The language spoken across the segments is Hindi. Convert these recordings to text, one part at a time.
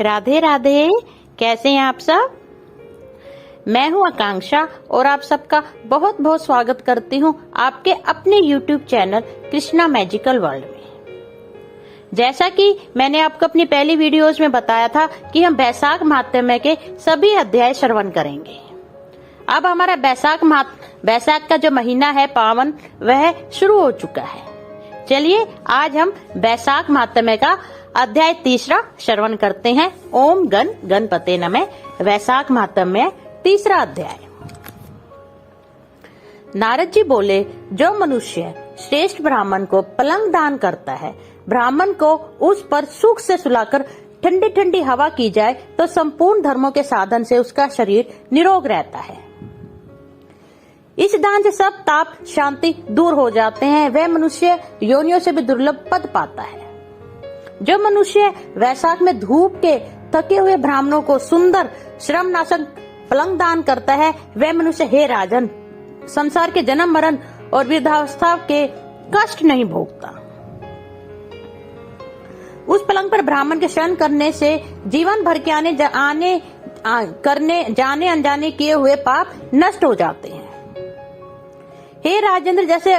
राधे राधे। कैसे हैं आप सब? मैं हूं आकांक्षा और आप सबका बहुत बहुत स्वागत करती हूं आपके अपने YouTube channel Krishna magical world में। जैसा कि मैंने आपको अपनी पहली वीडियोस में बताया था कि हम बैसाख महात्म्य के सभी अध्याय श्रवण करेंगे। अब हमारा बैसाख का जो महीना है पावन, वह शुरू हो चुका है। चलिए आज हम बैसाख महात्म्य का अध्याय 3 श्रवण करते हैं। ओम गण गणपते नमः। वैशाख महात्म्य 3 अध्याय। नारद जी बोले, जो मनुष्य श्रेष्ठ ब्राह्मण को पलंग दान करता है, ब्राह्मण को उस पर सुख से सुलाकर ठंडी ठंडी हवा की जाए तो संपूर्ण धर्मों के साधन से उसका शरीर निरोग रहता है। इस दान से सब ताप शांति दूर हो जाते हैं। वह मनुष्य योनियों से भी दुर्लभ पद पाता है। जो मनुष्य वैशाख में धूप के थके हुए ब्राह्मणों को सुंदर श्रमनाशक पलंग दान करता है, वह मनुष्य, हे राजन, संसार के जन्म मरण और वृद्धावस्था के कष्ट नहीं भोगता। उस पलंग पर ब्राह्मण के शयन करने से जीवन भर के जाने अनजाने किए हुए पाप नष्ट हो जाते हैं। हे राजेंद्र, जैसे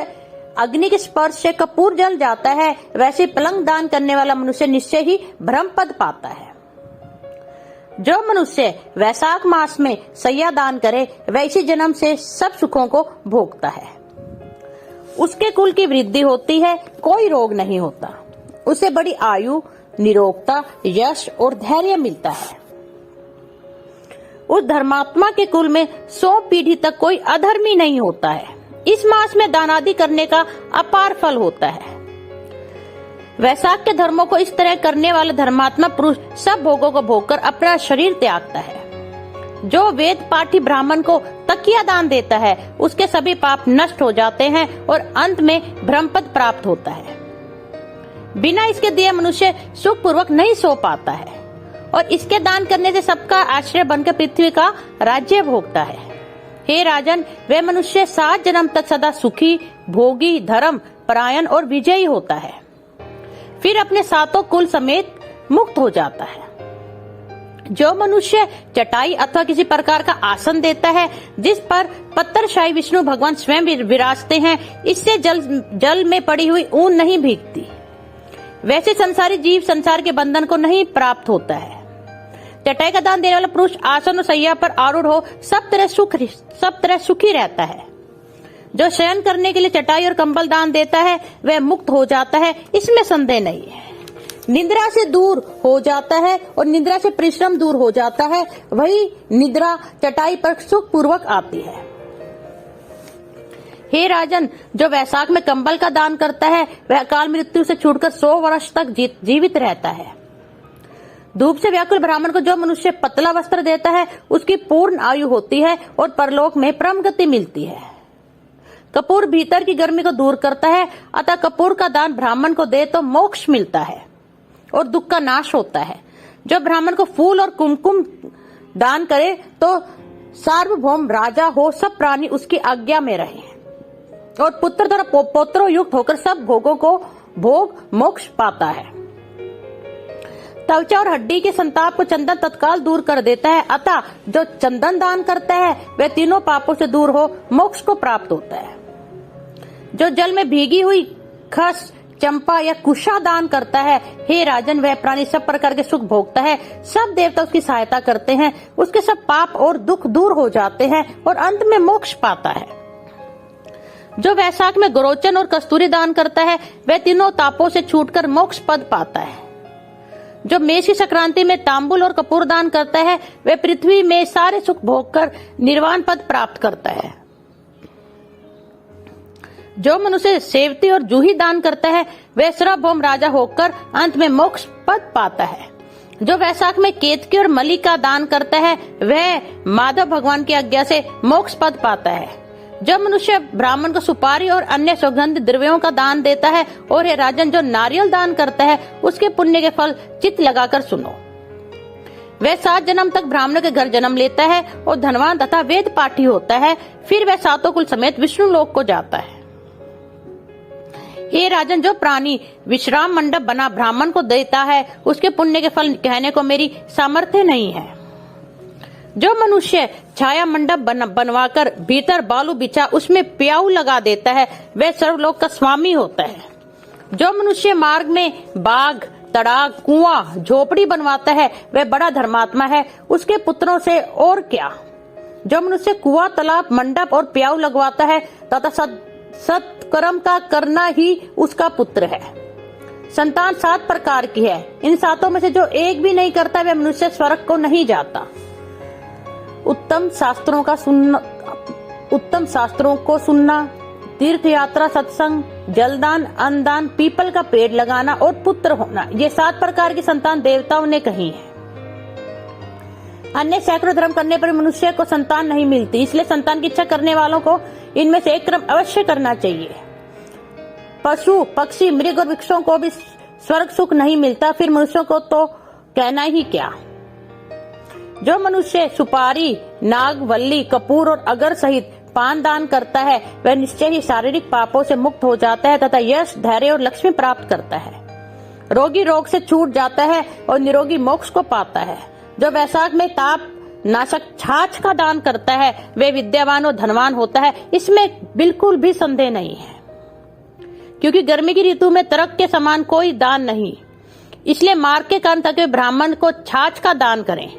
अग्नि के स्पर्श से कपूर जल जाता है, वैसे पलंग दान करने वाला मनुष्य निश्चय ही ब्रह्म पद पाता है। जो मनुष्य वैशाख मास में सैया दान करे, वैसे जन्म से सब सुखों को भोगता है। उसके कुल की वृद्धि होती है, कोई रोग नहीं होता। उसे बड़ी आयु, निरोगता, यश और धैर्य मिलता है। उस धर्मात्मा के कुल में 100 पीढ़ी तक कोई अधर्मी नहीं होता है। इस मास में दान आदि करने का अपार फल होता है। वैशाख के धर्मों को इस तरह करने वाला धर्मात्मा पुरुष सब भोगों को भोगकर अपना शरीर त्यागता है। जो वेद पाठी ब्राह्मण को तकिया दान देता है, उसके सभी पाप नष्ट हो जाते हैं और अंत में ब्रह्मपद प्राप्त होता है। बिना इसके दिए मनुष्य सुख पूर्वक नहीं सो पाता है और इसके दान करने से सबका आश्रय बनकर पृथ्वी का राज्य भोगता है। हे राजन, वह मनुष्य 7 जन्म तक सदा सुखी, भोगी, धर्म परायण और विजयी होता है। फिर अपने 7 कुल समेत मुक्त हो जाता है। जो मनुष्य चटाई अथवा किसी प्रकार का आसन देता है, जिस पर पत्थरशाही विष्णु भगवान स्वयं विराजते हैं, इससे जल में पड़ी हुई ऊन नहीं भीगती। वैसे संसारी जीव संसार के बंधन को नहीं प्राप्त होता है। चटाई का दान देने वाला पुरुष आसन और सैया पर आरूढ़ हो सब तरह सुखी रहता है। जो शयन करने के लिए चटाई और कंबल दान देता है, वह मुक्त हो जाता है, इसमें संदेह नहीं है। निद्रा से दूर हो जाता है और निद्रा से परिश्रम दूर हो जाता है। वही निद्रा चटाई पर सुख पूर्वक आती है। हे राजन, जो वैशाख में कंबल का दान करता है, वह अकाल मृत्यु से छूटकर 100 वर्ष तक जीवित रहता है। धूप से व्याकुल ब्राह्मण को जो मनुष्य पतला वस्त्र देता है, उसकी पूर्ण आयु होती है और परलोक में परम गति मिलती है। कपूर भीतर की गर्मी को दूर करता है, अतः कपूर का दान ब्राह्मण को दे तो मोक्ष मिलता है और दुख का नाश होता है। जो ब्राह्मण को फूल और कुमकुम दान करे तो सार्वभौम राजा हो, सब प्राणी उसकी आज्ञा में रहे और पुत्र तथा पौत्रों युक्त होकर सब भोगों को भोग मोक्ष पाता है। त्वचा और हड्डी के संताप को चंदन तत्काल दूर कर देता है, अतः जो चंदन दान करता है, वह तीनों पापों से दूर हो मोक्ष को प्राप्त होता है। जो जल में भीगी हुई खस, चंपा या कुशा दान करता है, हे राजन, वह प्राणी सब प्रकार के सुख भोगता है। सब देवता उसकी सहायता करते हैं, उसके सब पाप और दुख दूर हो जाते हैं और अंत में मोक्ष पाता है। जो वैशाख में गोरोचन और कस्तूरी दान करता है, वह तीनों तापों से छूटकर मोक्ष पद पाता है। जो मेष की संक्रांति में तांबुल और कपूर दान करता है, वह पृथ्वी में सारे सुख भोगकर निर्वाण पद प्राप्त करता है। जो मनुष्य सेवती और जूही दान करता है, वह सार्वभौम राजा होकर अंत में मोक्ष पद पाता है। जो वैशाख में केतकी और मली का दान करता है, वह माधव भगवान की आज्ञा से मोक्ष पद पाता है। जो मनुष्य ब्राह्मण को सुपारी और अन्य सुगंध द्रव्यों का दान देता है, और हे राजन, जो नारियल दान करता है, उसके पुण्य के फल चित्त लगाकर सुनो। वह 7 जन्म तक ब्राह्मणों के घर जन्म लेता है और धनवान तथा वेद पाठी होता है। फिर वह 7 कुल समेत विष्णु लोक को जाता है। हे राजन, जो प्राणी विश्राम मंडप बना ब्राह्मण को देता है, उसके पुण्य के फल कहने को मेरी सामर्थ्य नहीं है। जो मनुष्य छाया मंडप बनवाकर भीतर बालू बिछा उसमें प्याऊ लगा देता है, वह सर्वलोक का स्वामी होता है। जो मनुष्य मार्ग में बाग, तड़ाग, कुआं, झोपड़ी बनवाता है, वह बड़ा धर्मात्मा है, उसके पुत्रों से और क्या। जो मनुष्य कुआं, तालाब, मंडप और प्याऊ लगवाता है तथा सत्कर्म का करना ही उसका पुत्र है। संतान 7 प्रकार की है, इन 7 में से जो एक भी नहीं करता वह मनुष्य स्वर्ग को नहीं जाता। उत्तम शास्त्रों को सुनना, तीर्थ यात्रा, सत्संग, जलदान, अन्नदान, पीपल का पेड़ लगाना और पुत्र होना, ये 7 प्रकार की संतान देवताओं ने कही है। अन्य सैकड़ों धर्म करने पर मनुष्य को संतान नहीं मिलती, इसलिए संतान की इच्छा करने वालों को इनमें से एक क्रम अवश्य करना चाहिए। पशु, पक्षी, मृग और वृक्षों को भी स्वर्ग सुख नहीं मिलता, फिर मनुष्यों को तो कहना ही क्या। जो मनुष्य सुपारी, नाग, वल्ली, कपूर और अगर सहित पान दान करता है, वह निश्चय ही शारीरिक पापों से मुक्त हो जाता है तथा यश, धैर्य और लक्ष्मी प्राप्त करता है। रोगी रोग से छूट जाता है और निरोगी मोक्ष को पाता है। जो वैशाख में ताप नाशक छाछ का दान करता है, वे विद्यावान और धनवान होता है, इसमें बिल्कुल भी संदेह नहीं है। क्योंकि गर्मी की ऋतु में तर्क के समान कोई दान नहीं, इसलिए मार्ग के कारण तक ब्राह्मण को छाछ का दान करें।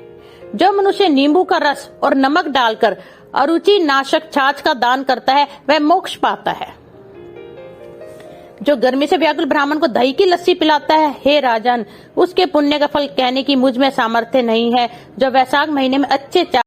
जो मनुष्य नींबू का रस और नमक डालकर अरुचि नाशक छाछ का दान करता है, वह मोक्ष पाता है। जो गर्मी से व्याकुल ब्राह्मण को दही की लस्सी पिलाता है, हे राजन, उसके पुण्य का फल कहने की मुझ में सामर्थ्य नहीं है। जो वैशाख महीने में अच्छे